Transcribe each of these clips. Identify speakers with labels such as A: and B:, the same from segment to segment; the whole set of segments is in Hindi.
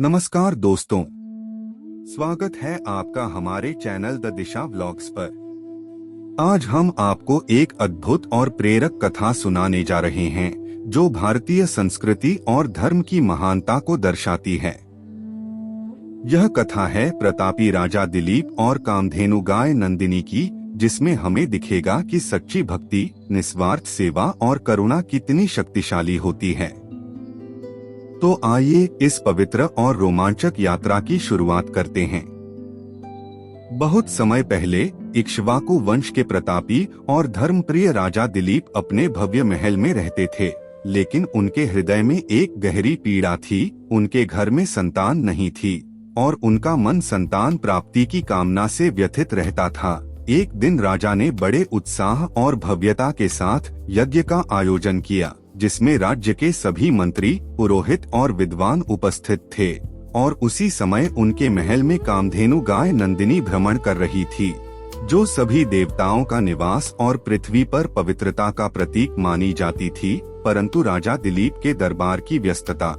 A: नमस्कार दोस्तों, स्वागत है आपका हमारे चैनल द दिशा व्लॉग्स पर। आज हम आपको एक अद्भुत और प्रेरक कथा सुनाने जा रहे हैं जो भारतीय संस्कृति और धर्म की महानता को दर्शाती है। यह कथा है प्रतापी राजा दिलीप और कामधेनु गाय नंदिनी की, जिसमें हमें दिखेगा कि सच्ची भक्ति, निस्वार्थ सेवा और करुणा कितनी शक्तिशाली होती है। तो आइए इस पवित्र और रोमांचक यात्रा की शुरुआत करते हैं। बहुत समय पहले इक्ष्वाकु वंश के प्रतापी और धर्मप्रिय राजा दिलीप अपने भव्य महल में रहते थे, लेकिन उनके हृदय में एक गहरी पीड़ा थी। उनके घर में संतान नहीं थी और उनका मन संतान प्राप्ति की कामना से व्यथित रहता था। एक दिन राजा ने बड़े उत्साह और भव्यता के साथ यज्ञ का आयोजन किया, जिसमें राज्य के सभी मंत्री, पुरोहित और विद्वान उपस्थित थे। और उसी समय उनके महल में कामधेनु गाय नंदिनी भ्रमण कर रही थी, जो सभी देवताओं का निवास और पृथ्वी पर पवित्रता का प्रतीक मानी जाती थी। परंतु राजा दिलीप के दरबार की व्यस्तता,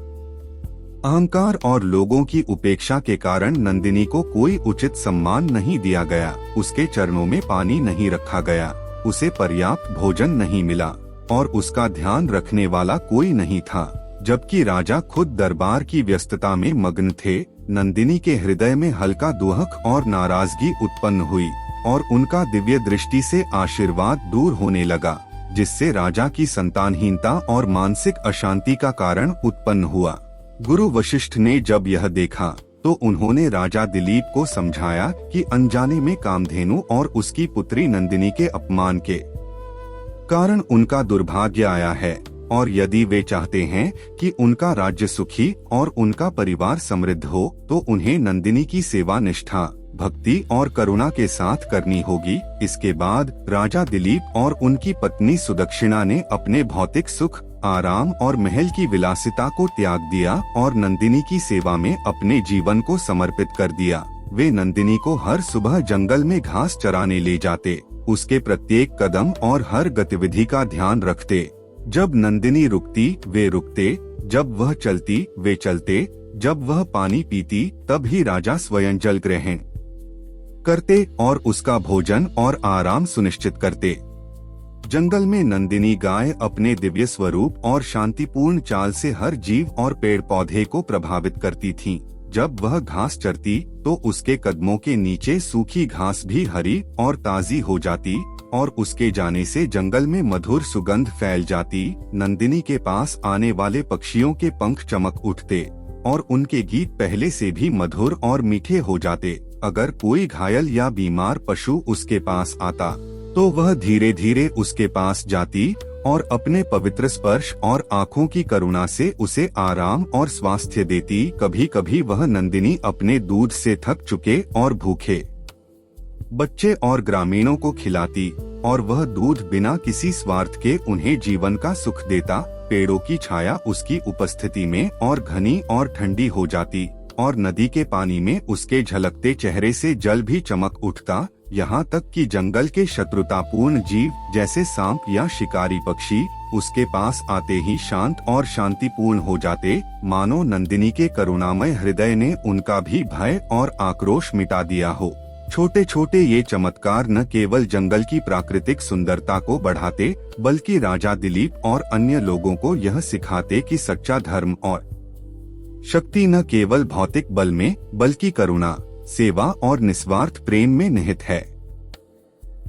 A: अहंकार और लोगों की उपेक्षा के कारण नंदिनी को कोई उचित सम्मान नहीं दिया गया। उसके चरणों में पानी नहीं रखा गया, उसे पर्याप्त भोजन नहीं मिला और उसका ध्यान रखने वाला कोई नहीं था। जबकि राजा खुद दरबार की व्यस्तता में मग्न थे, नंदिनी के हृदय में हल्का दुहक और नाराजगी उत्पन्न हुई और उनका दिव्य दृष्टि से आशीर्वाद दूर होने लगा, जिससे राजा की संतानहीनता और मानसिक अशांति का कारण उत्पन्न हुआ। गुरु वशिष्ठ ने जब यह देखा तो उन्होंने राजा दिलीप को समझाया कि अनजाने में कामधेनु और उसकी पुत्री नंदिनी के अपमान के कारण उनका दुर्भाग्य आया है, और यदि वे चाहते हैं कि उनका राज्य सुखी और उनका परिवार समृद्ध हो, तो उन्हें नंदिनी की सेवा निष्ठा, भक्ति और करुणा के साथ करनी होगी। इसके बाद राजा दिलीप और उनकी पत्नी सुदक्षिणा ने अपने भौतिक सुख, आराम और महल की विलासिता को त्याग दिया और नंदिनी की सेवा में अपने जीवन को समर्पित कर दिया। वे नंदिनी को हर सुबह जंगल में घास चराने ले जाते, उसके प्रत्येक कदम और हर गतिविधि का ध्यान रखते। जब नंदिनी रुकती वे रुकते, जब वह चलती वे चलते, जब वह पानी पीती तब ही राजा स्वयं जल ग्रहण करते और उसका भोजन और आराम सुनिश्चित करते। जंगल में नंदिनी गाय अपने दिव्य स्वरूप और शांतिपूर्ण चाल से हर जीव और पेड़ पौधे को प्रभावित करती थी। जब वह घास चरती तो उसके कदमों के नीचे सूखी घास भी हरी और ताजी हो जाती और उसके जाने से जंगल में मधुर सुगंध फैल जाती। नंदिनी के पास आने वाले पक्षियों के पंख चमक उठते और उनके गीत पहले से भी मधुर और मीठे हो जाते। अगर कोई घायल या बीमार पशु उसके पास आता तो वह धीरे धीरे उसके पास जाती और अपने पवित्र स्पर्श और आँखों की करुणा से उसे आराम और स्वास्थ्य देती। कभी कभी वह नंदिनी अपने दूध से थक चुके और भूखे बच्चे और ग्रामीणों को खिलाती और वह दूध बिना किसी स्वार्थ के उन्हें जीवन का सुख देता। पेड़ों की छाया उसकी उपस्थिति में और घनी और ठंडी हो जाती और नदी के पानी में उसके झलकते चेहरे से जल भी चमक उठता। यहाँ तक कि जंगल के शत्रुतापूर्ण जीव जैसे सांप या शिकारी पक्षी उसके पास आते ही शांत और शांतिपूर्ण हो जाते, मानो नंदिनी के करुणामय हृदय ने उनका भी भय और आक्रोश मिटा दिया हो। छोटे छोटे ये चमत्कार न केवल जंगल की प्राकृतिक सुंदरता को बढ़ाते, बल्कि राजा दिलीप और अन्य लोगों को यह सिखाते कि सच्चा धर्म और शक्ति न केवल भौतिक बल में, बल्कि करुणा, सेवा और निस्वार्थ प्रेम में निहित है।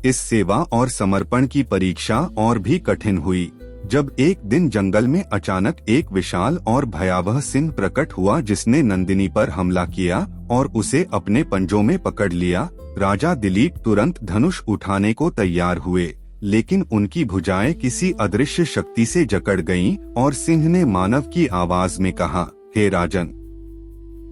A: इस सेवा और समर्पण की परीक्षा और भी कठिन हुई जब एक दिन जंगल में अचानक एक विशाल और भयावह सिंह प्रकट हुआ, जिसने नंदिनी पर हमला किया और उसे अपने पंजों में पकड़ लिया। राजा दिलीप तुरंत धनुष उठाने को तैयार हुए, लेकिन उनकी भुजाएं किसी अदृश्य शक्ति से जकड़ गईं और सिंह ने मानव की आवाज में कहा, हे राजन,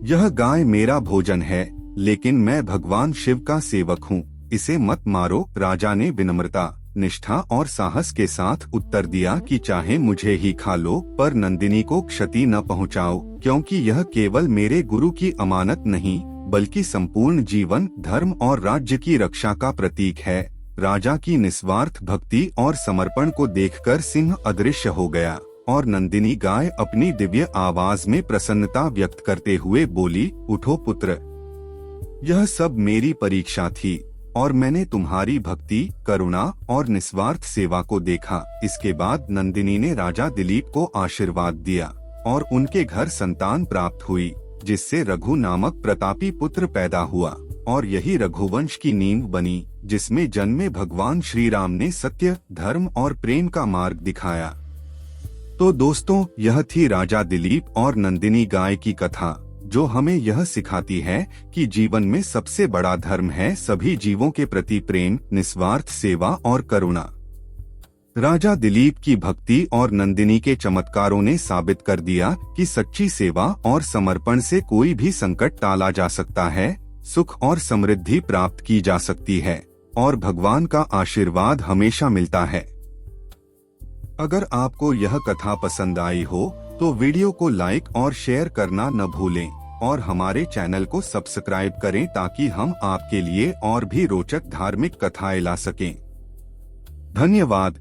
A: यह गाय मेरा भोजन है, लेकिन मैं भगवान शिव का सेवक हूँ, इसे मत मारो। राजा ने विनम्रता, निष्ठा और साहस के साथ उत्तर दिया कि चाहे मुझे ही खा लो, पर नंदिनी को क्षति न पहुँचाओ, क्योंकि यह केवल मेरे गुरु की अमानत नहीं, बल्कि संपूर्ण जीवन, धर्म और राज्य की रक्षा का प्रतीक है। राजा की निस्वार्थ भक्ति और समर्पण को देखकर सिंह अदृश्य हो गया और नंदिनी गाय अपनी दिव्य आवाज में प्रसन्नता व्यक्त करते हुए बोली, उठो पुत्र, यह सब मेरी परीक्षा थी और मैंने तुम्हारी भक्ति, करुणा और निस्वार्थ सेवा को देखा। इसके बाद नंदिनी ने राजा दिलीप को आशीर्वाद दिया और उनके घर संतान प्राप्त हुई, जिससे रघु नामक प्रतापी पुत्र पैदा हुआ और यही रघुवंश की नींव बनी, जिसमें जन्मे भगवान श्री राम ने सत्य, धर्म और प्रेम का मार्ग दिखाया। तो दोस्तों, यह थी राजा दिलीप और नंदिनी गाय की कथा, जो हमें यह सिखाती है कि जीवन में सबसे बड़ा धर्म है सभी जीवों के प्रति प्रेम, निस्वार्थ सेवा और करुणा। राजा दिलीप की भक्ति और नंदिनी के चमत्कारों ने साबित कर दिया कि सच्ची सेवा और समर्पण से कोई भी संकट टाला जा सकता है, सुख और समृद्धि प्राप्त की जा सकती है और भगवान का आशीर्वाद हमेशा मिलता है। अगर आपको यह कथा पसंद आई हो तो वीडियो को लाइक और शेयर करना न भूलें और हमारे चैनल को सब्सक्राइब करें ताकि हम आपके लिए और भी रोचक धार्मिक कथाएं ला सकें। धन्यवाद।